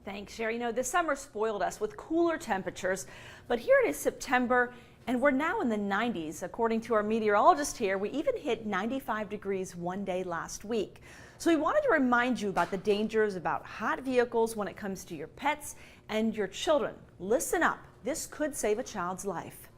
Thanks, Sherry. You know, this summer spoiled us with cooler temperatures, but here it is September, and we're now in the 90s. According to our meteorologist here, we even hit 95 degrees one day last week. So we wanted to remind you about the dangers about hot vehicles when it comes to your pets and your children. Listen up. This could save a child's life.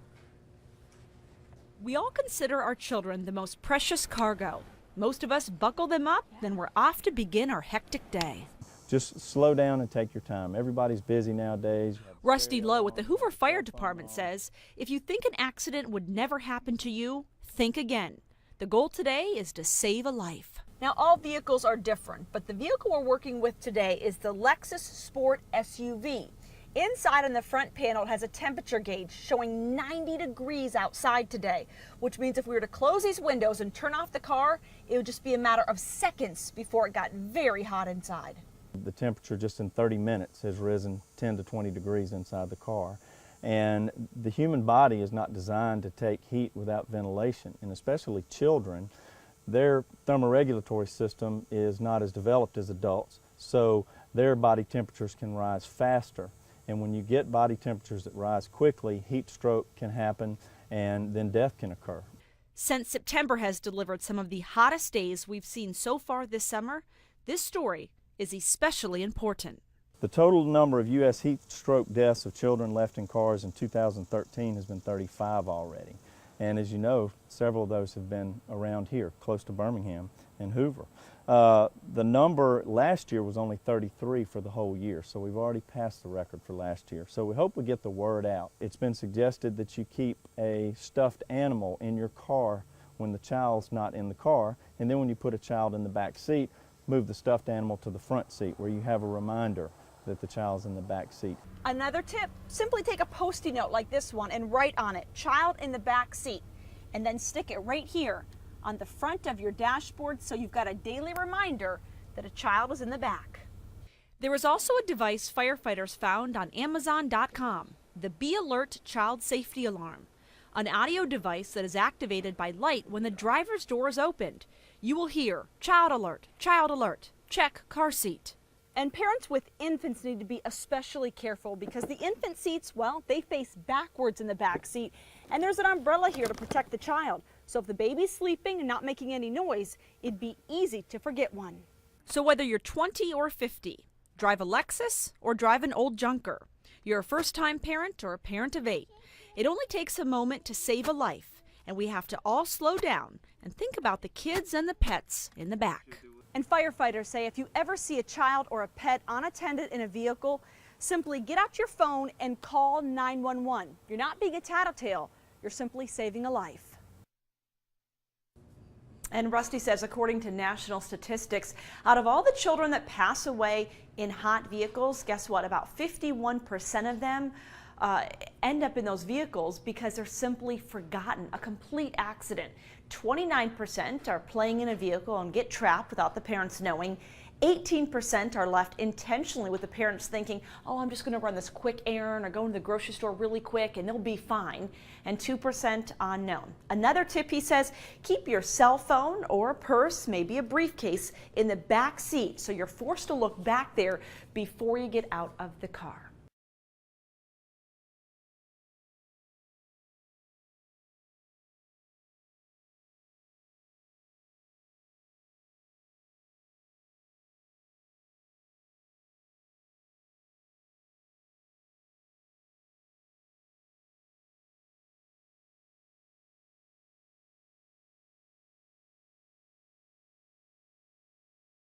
We all consider our children the most precious cargo. Most of us buckle them up, then we're off to begin our hectic day. Just slow down and take your time. Everybody's busy nowadays. Rusty Lowe with the Hoover Fire Department says, if you think an accident would never happen to you, think again. The goal today is to save a life. Now, all vehicles are different, but the vehicle we're working with today is the Lexus Sport SUV. Inside on the front panel, it has a temperature gauge showing 90 degrees outside today, which means if we were to close these windows and turn off the car, it would just be a matter of seconds before it got very hot inside. The temperature just in 30 minutes has risen 10 to 20 degrees inside the car. And the human body is not designed to take heat without ventilation, and especially children. Their thermoregulatory system is not as developed as adults, so their body temperatures can rise faster. And when you get body temperatures that rise quickly, heat stroke can happen and then death can occur. Since September has delivered some of the hottest days we've seen so far this summer, this story is especially important. The total number of U.S. heat stroke deaths of children left in cars in 2013 has been 35 already. And as you know, several of those have been around here, close to Birmingham and Hoover. The number last year was only 33 for the whole year, so we've already passed the record for last year. So we hope we get the word out. It's been suggested that you keep a stuffed animal in your car when the child's not in the car, and then when you put a child in the back seat, move the stuffed animal to the front seat where you have a reminder that the child's in the back seat. Another tip, simply take a Post-it note like this one and write on it, child in the back seat, and then stick it right here on the front of your dashboard so you've got a daily reminder that a child is in the back. There is also a device firefighters found on Amazon.com, the Be Alert Child Safety Alarm, an audio device that is activated by light when the driver's door is opened. You will hear, child alert, check car seat. And parents with infants need to be especially careful because the infant seats, well, they face backwards in the back seat, and there's an umbrella here to protect the child. So if the baby's sleeping and not making any noise, it'd be easy to forget one. So whether you're 20 or 50, drive a Lexus or drive an old junker, you're a first-time parent or a parent of 8, it only takes a moment to save a life, and we have to all slow down and think about the kids and the pets in the back. And firefighters say if you ever see a child or a pet unattended in a vehicle, simply get out your phone and call 911. You're not being a tattletale, you're simply saving a life. And Rusty says, according to national statistics, out of all the children that pass away in hot vehicles, guess what? About 51% of them end up in those vehicles because they're simply forgotten, a complete accident. 29% are playing in a vehicle and get trapped without the parents knowing. 18% are left intentionally with the parents thinking, oh, I'm just going to run this quick errand or go into the grocery store really quick and they'll be fine. And 2% unknown. Another tip, he says, keep your cell phone or a purse, maybe a briefcase, in the back seat so you're forced to look back there before you get out of the car.